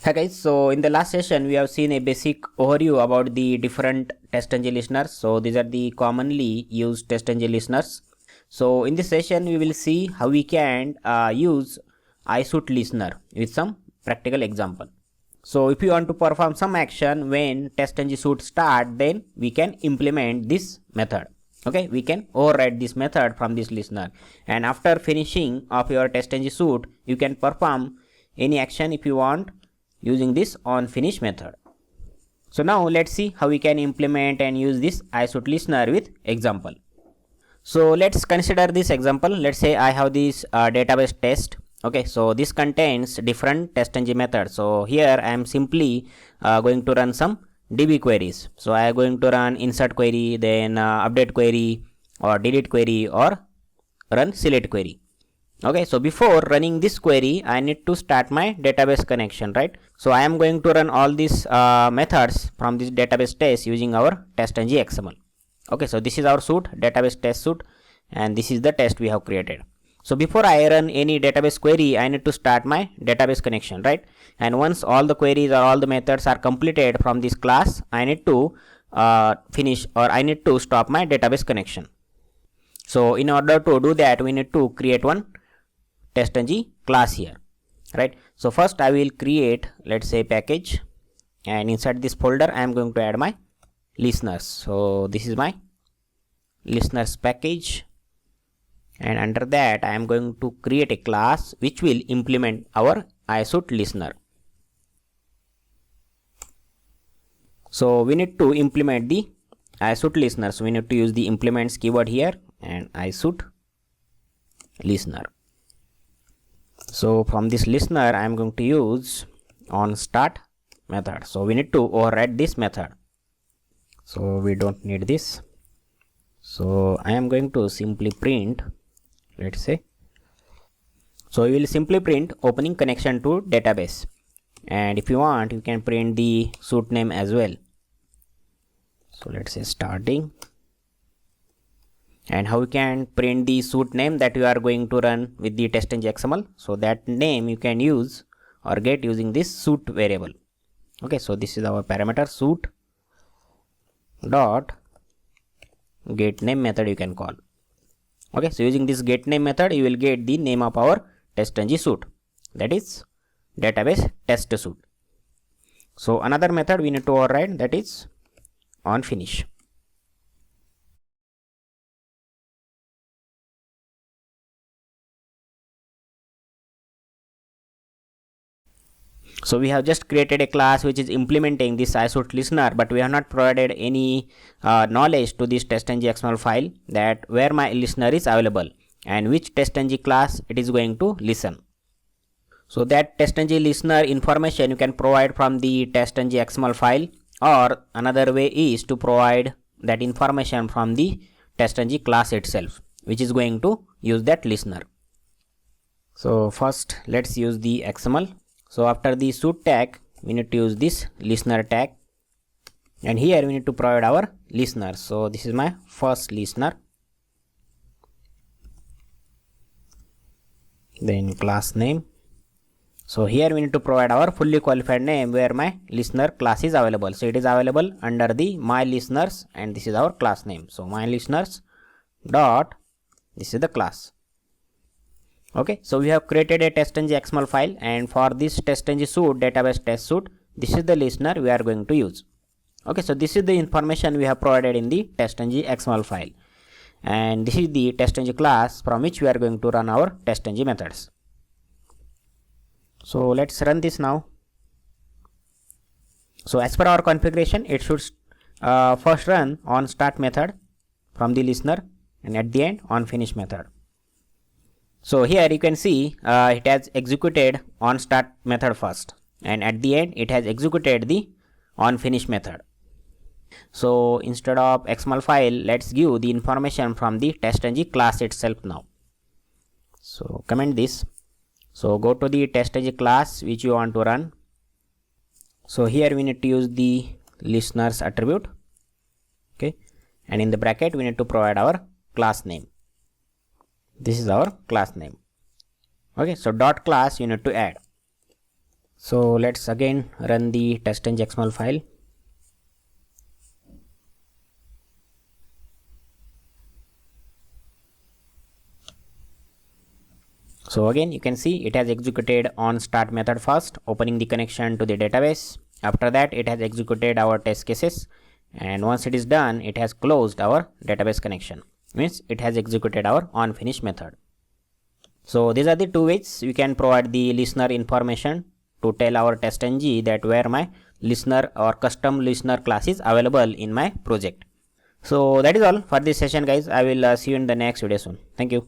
Hi guys, so in the last session we have seen a basic overview about the different TestNG listeners. So these are the commonly used TestNG listeners. So in this session we will see how we can use iSuite listener with some practical example. So if you want to perform some action when TestNG suite start, then we can implement this method. Okay, we can override this method from this listener, and after finishing of your TestNG suite, you can perform any action if you want using this on finish method. So now let's see how we can implement and use this iSuite listener with example. So let's consider this example. Let's say I have this database test. Okay, so this contains different TestNG methods. So here I am simply going to run some DB queries. So I am going to run insert query, then update query, or delete query, or run select query. Okay, so before running this query, I need to start my database connection, right? So I am going to run all these methods from this database test using our TestNG XML. Okay, so this is our suite, database test suite, and this is the test we have created. So before I run any database query, I need to start my database connection, right? And once all the queries or all the methods are completed from this class, I need to finish, or I need to stop my database connection. So in order to do that, we need to create one TestNG class here, right? So first I will create, let's say, package, and inside this folder I am going to add my listeners. So this is my listeners package, and under that I am going to create a class which will implement our iSuite listener. So we need to implement the iSuite listener, so we need to use the implements keyword here and iSuite listener. So from this listener I am going to use on start method. So we need to override this method, so we don't need this. So I am going to simply print, let's say, so we will simply print opening connection to database, and if you want you can print the suite name as well. So let's say starting, and how you can print the suite name that you are going to run with the TestNG XML. So that name you can use or get using this suite variable. Okay, so this is our parameter suite dot get name method you can call. Okay, so using this get name method you will get the name of our TestNG suite, that is database test suite. So another method we need to override, that is on finish. So we have just created a class which is implementing this iSuite listener, but we have not provided any knowledge to this TestNG XML file that where my listener is available and which TestNG class it is going to listen. So that TestNG listener information you can provide from the TestNG XML file, or another way is to provide that information from the TestNG class itself, which is going to use that listener. So first let's use the XML. So after the suite tag we need to use this listener tag, and here we need to provide our listener. So this is my first listener, then class name. So here we need to provide our fully qualified name where my listener class is available. So it is available under the my listeners, and this is our class name. So my listeners dot, this is the class. Okay, so we have created a TestNG XML file, and for this TestNG suite, database test suite, this is the listener we are going to use. Okay, so this is the information we have provided in the TestNG XML file, and this is the TestNG class from which we are going to run our TestNG methods. So let's run this now. So as per our configuration, it should first run on start method from the listener, and at the end on finish method. So here you can see it has executed on start method first, and at the end it has executed the on finish method. So instead of XML file, let's give the information from the TestNG class itself now. So comment this. So go to the TestNG class which you want to run. So here we need to use the listeners attribute. Okay, and in the bracket we need to provide our class name. This is our class name. Okay, so dot class you need to add. So let's again run the test.xml file. So again you can see it has executed on start method first, opening the connection to the database. After that it has executed our test cases, and once it is done it has closed our database connection, means it has executed our on finish method. So these are the two ways we can provide the listener information to tell our test-ng that where my listener or custom listener class is available in my project. So that is all for this session guys. I will see you in the next video soon. Thank you.